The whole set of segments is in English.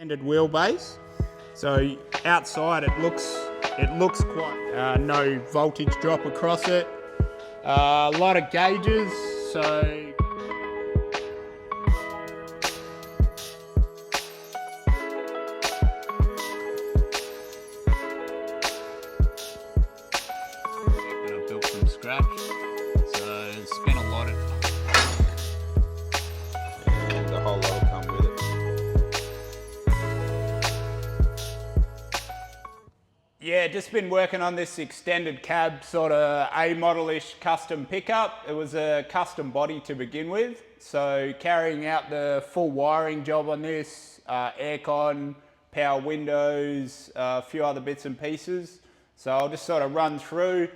Standard wheelbase. So outside it looks quite no voltage drop across it. A lot of gauges, so that I built from scratch. So spent a lot of, and a whole lot will come with it. Yeah, just been working on this extended cab sort of A model-ish custom pickup. It was a custom body to begin with. So carrying out the full wiring job on this, aircon, power windows, a few other bits and pieces. So I'll just sort of run through.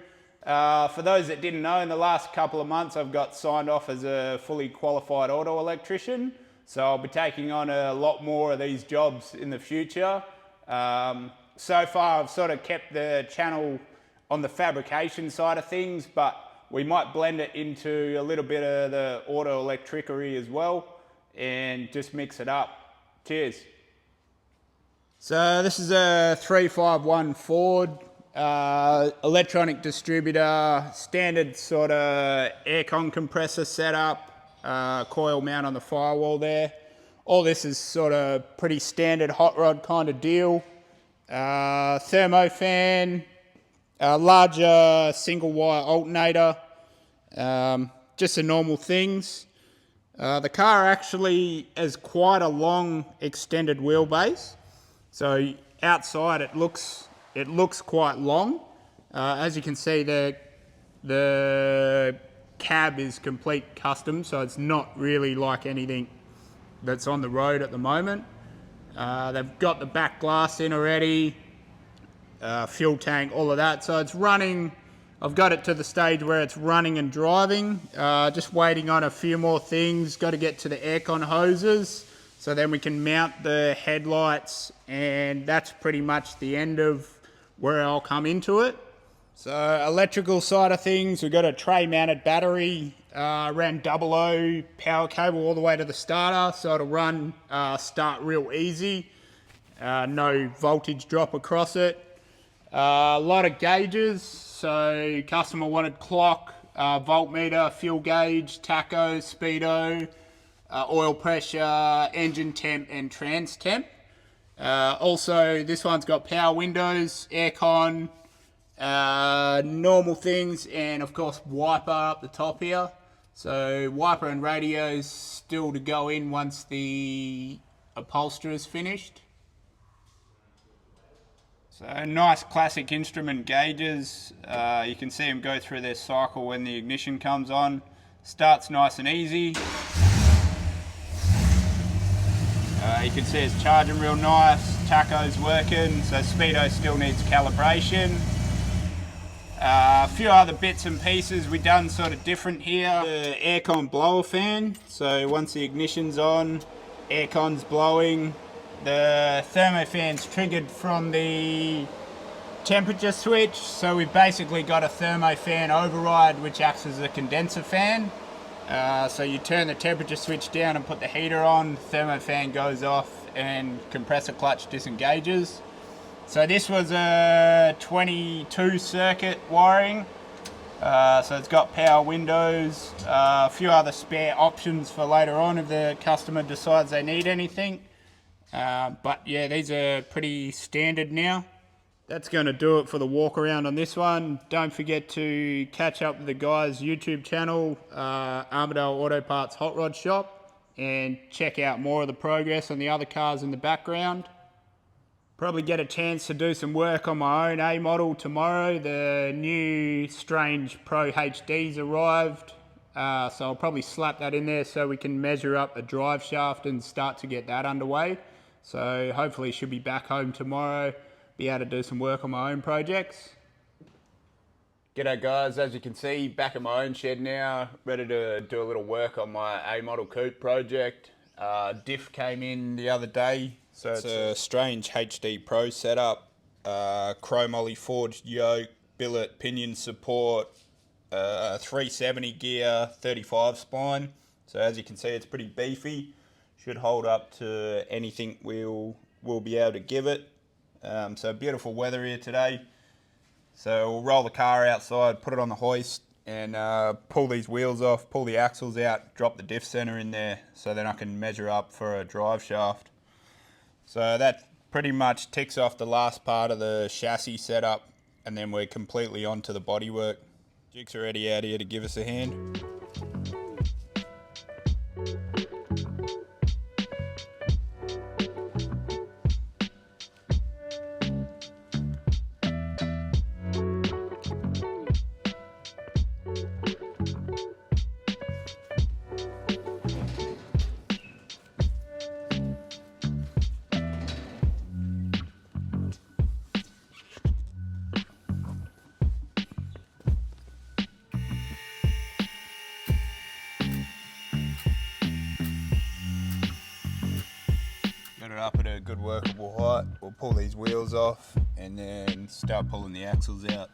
For those that didn't know, in the last couple of months I've got signed off as a fully qualified auto electrician. So I'll be taking on a lot more of these jobs in the future. So far I've sort of kept the channel on the fabrication side of things, but we might blend it into a little bit of the auto electricery as well and just mix it up. Cheers. So this is a 351 Ford electronic distributor, standard sort of aircon compressor setup, coil mount on the firewall there. All this is sort of pretty standard hot rod kind of deal. Thermo fan, larger single wire alternator, just the normal things. The car actually has quite a long extended wheelbase, so outside it looks quite long. As you can see, the cab is complete custom, so it's not really like anything that's on the road at the moment. They've got the back glass in already, fuel tank, all of that. So it's running. I've got it to the stage where it's running and driving. Just waiting on a few more things. Got to get to the aircon hoses, so then we can mount the headlights, and that's pretty much the end of where I'll come into it. So electrical side of things, we've got a tray mounted battery, ran 00 power cable all the way to the starter, so it'll run, start real easy, no voltage drop across it. A lot of gauges, so customer wanted clock, voltmeter, fuel gauge, tacho, speedo, oil pressure, engine temp and trans temp. Also this one's got power windows, aircon, normal things, and of course wiper up the top here. So wiper and radios still to go in once the upholstery is finished. So nice classic instrument gauges. You can see them go through their cycle when the ignition comes on. Starts nice and easy. You can see it's charging real nice. Tacho's working, so speedo still needs calibration. A few other bits and pieces we done sort of different here. The aircon blower fan, so once the ignition's on, aircon's blowing. The thermofan's triggered from the temperature switch, so we've basically got a thermofan override which acts as a condenser fan. So you turn the temperature switch down and put the heater on, thermofan goes off and compressor clutch disengages. So this was a 22 circuit wiring, so it's got power windows, a few other spare options for later on if the customer decides they need anything. But yeah, these are pretty standard now. That's going to do it for the walk around on this one. Don't forget to catch up with the guys' YouTube channel, Armadale Auto Parts Hot Rod Shop, and check out more of the progress on the other cars in the background. Probably get a chance to do some work on my own A model tomorrow. The new Strange Pro HD's arrived, so I'll probably slap that in there so we can measure up a drive shaft and start to get that underway. So hopefully should be back home tomorrow, be able to do some work on my own projects. G'day guys, as you can see, back in my own shed now, ready to do a little work on my A model coupe project. Diff came in the other day, so it's a Strange HD Pro setup, chromoly forged yoke, billet pinion support, 370 gear, 35 spine. So as you can see, it's pretty beefy. Should hold up to anything we'll we'll be able to give it. So beautiful weather here today. So we'll roll the car outside, put it on the hoist, and pull these wheels off, pull the axles out, drop the diff center in there, so then I can measure up for a drive shaft. So that pretty much ticks off the last part of the chassis setup, and then we're completely onto the bodywork. Jake's already out here to give us a hand. Got it up at a good workable height. We'll pull these wheels off and then start pulling the axles out.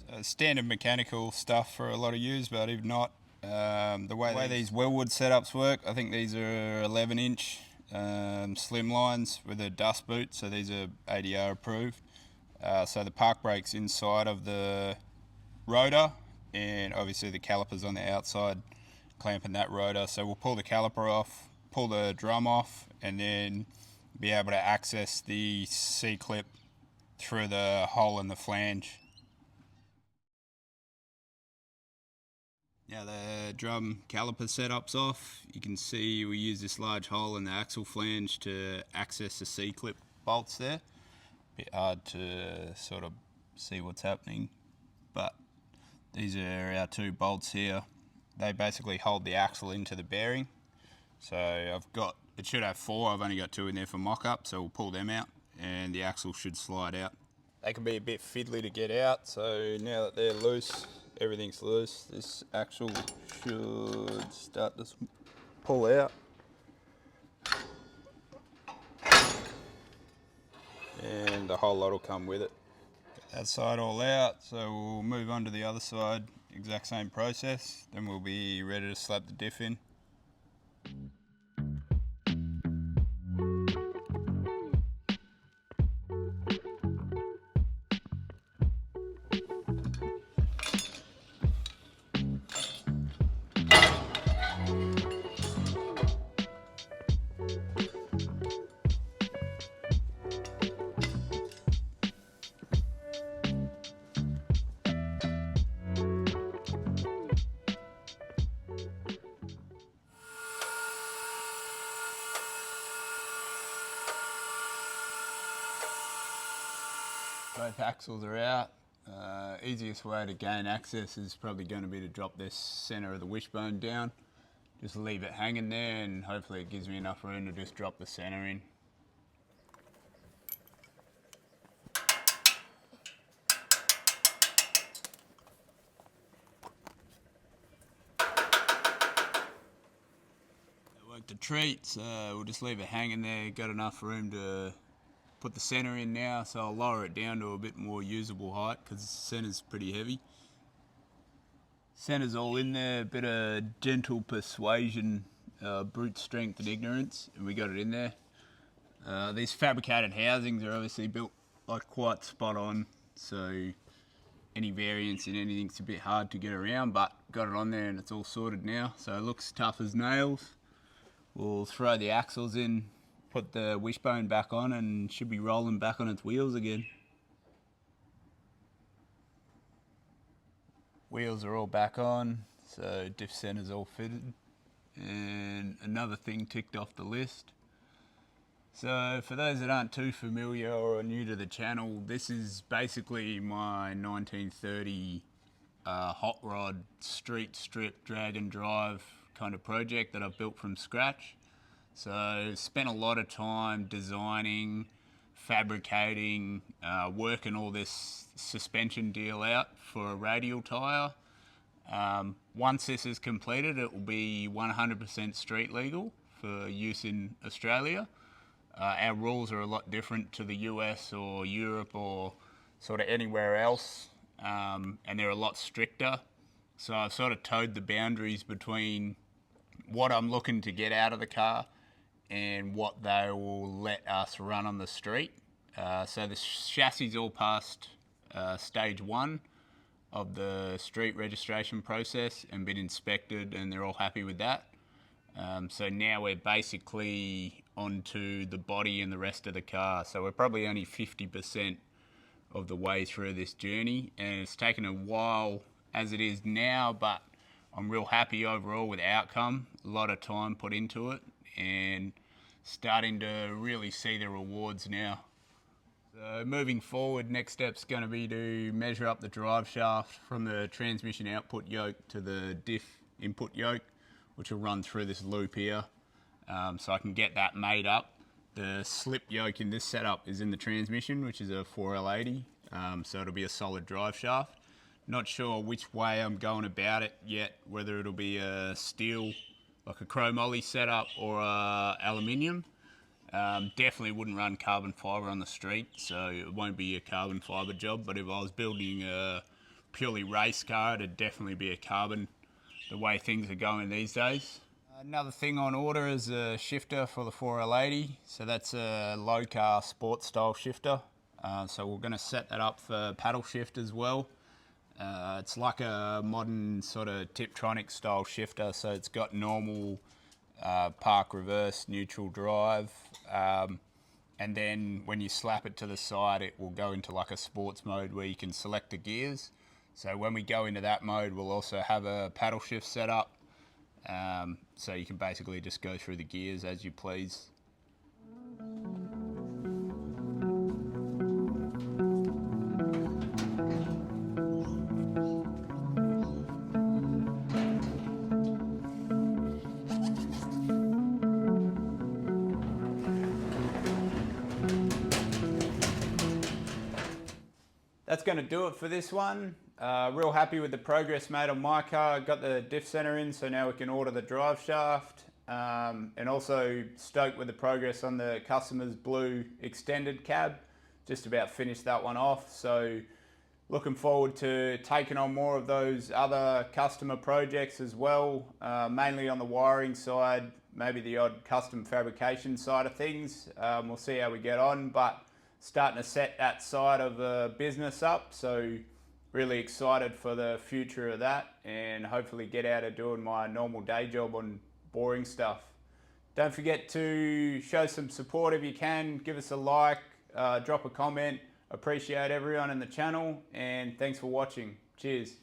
So standard mechanical stuff for a lot of use, but if not, the way these wellwood setups work, I think these are 11-inch slim lines with a dust boot, so these are ADR approved. So the park brake's inside of the rotor, and obviously the caliper's on the outside clamping that rotor. So we'll pull the caliper off, pull the drum off, and then be able to access the C-clip through the hole in the flange. Now the drum caliper setup's off. You can see we use this large hole in the axle flange to access the C-clip bolts there. Bit hard to sort of see what's happening, but these are our two bolts here. They basically hold the axle into the bearing. So it should have 4, I've only got 2 in there for mock-up, so we'll pull them out and the axle should slide out. They can be a bit fiddly to get out, so now that they're loose, everything's loose, this axle should start to pull out. And the whole lot will come with it. Get that side all out, so we'll move on to the other side, exact same process, then we'll be ready to slap the diff in. Both axles are out. Easiest way to gain access is probably going to be to drop this center of the wishbone down. Just leave it hanging there and hopefully it gives me enough room to just drop the center in. It worked a treat, so we'll just leave it hanging there. Got enough room to put the center in now, so I'll lower it down to a bit more usable height because the center's pretty heavy. Center's all in there, a bit of gentle persuasion, brute strength and ignorance, and we got it in there. These fabricated housings are obviously built like quite spot on, so any variance in anything's a bit hard to get around, but got it on there and it's all sorted now, so it looks tough as nails. We'll throw the axles in, put the wishbone back on, and should be rolling back on its wheels again. Wheels are all back on, so diff center's all fitted. And another thing ticked off the list. So for those that aren't too familiar or are new to the channel, this is basically my 1930 hot rod street strip drag and drive kind of project that I've built from scratch. So spent a lot of time designing, fabricating, working all this suspension deal out for a radial tyre. Once this is completed, it will be 100% street legal for use in Australia. Our rules are a lot different to the US or Europe or sort of anywhere else, and they're a lot stricter. So I've sort of towed the boundaries between what I'm looking to get out of the car and what they will let us run on the street. So the chassis all passed stage 1 of the street registration process and been inspected, and they're all happy with that. So now we're basically onto the body and the rest of the car. So we're probably only 50% of the way through this journey, and it's taken a while as it is now, but I'm real happy overall with the outcome. A lot of time put into it and starting to really see the rewards now. So moving forward, next step's going to be to measure up the drive shaft from the transmission output yoke to the diff input yoke, which will run through this loop here. So I can get that made up. The slip yoke in this setup is in the transmission, which is a 4L80, so it'll be a solid drive shaft. Not sure which way I'm going about it yet, whether it'll be a steel, like a chromoly setup, or aluminium. Definitely wouldn't run carbon fibre on the street, so it won't be a carbon fibre job, but if I was building a purely race car, it'd definitely be a carbon, the way things are going these days. Another thing on order is a shifter for the 4L80, so that's a low car sports style shifter. So we're going to set that up for paddle shift as well. It's like a modern sort of Tiptronic style shifter, so it's got normal park reverse, neutral drive, and then when you slap it to the side it will go into like a sports mode where you can select the gears. So when we go into that mode we'll also have a paddle shift set up, so you can basically just go through the gears as you please. That's going to do it for this one. Real happy with the progress made on my car. Got the diff center in, so now we can order the drive shaft. And also stoked with the progress on the customer's blue extended cab. Just about finished that one off. So looking forward to taking on more of those other customer projects as well. Mainly on the wiring side, maybe the odd custom fabrication side of things. We'll see how we get on, but starting to set that side of the business up, so really excited for the future of that and hopefully get out of doing my normal day job on boring stuff. Don't forget to show some support if you can. Give us a like, drop a comment. Appreciate everyone in the channel, and thanks for watching. Cheers.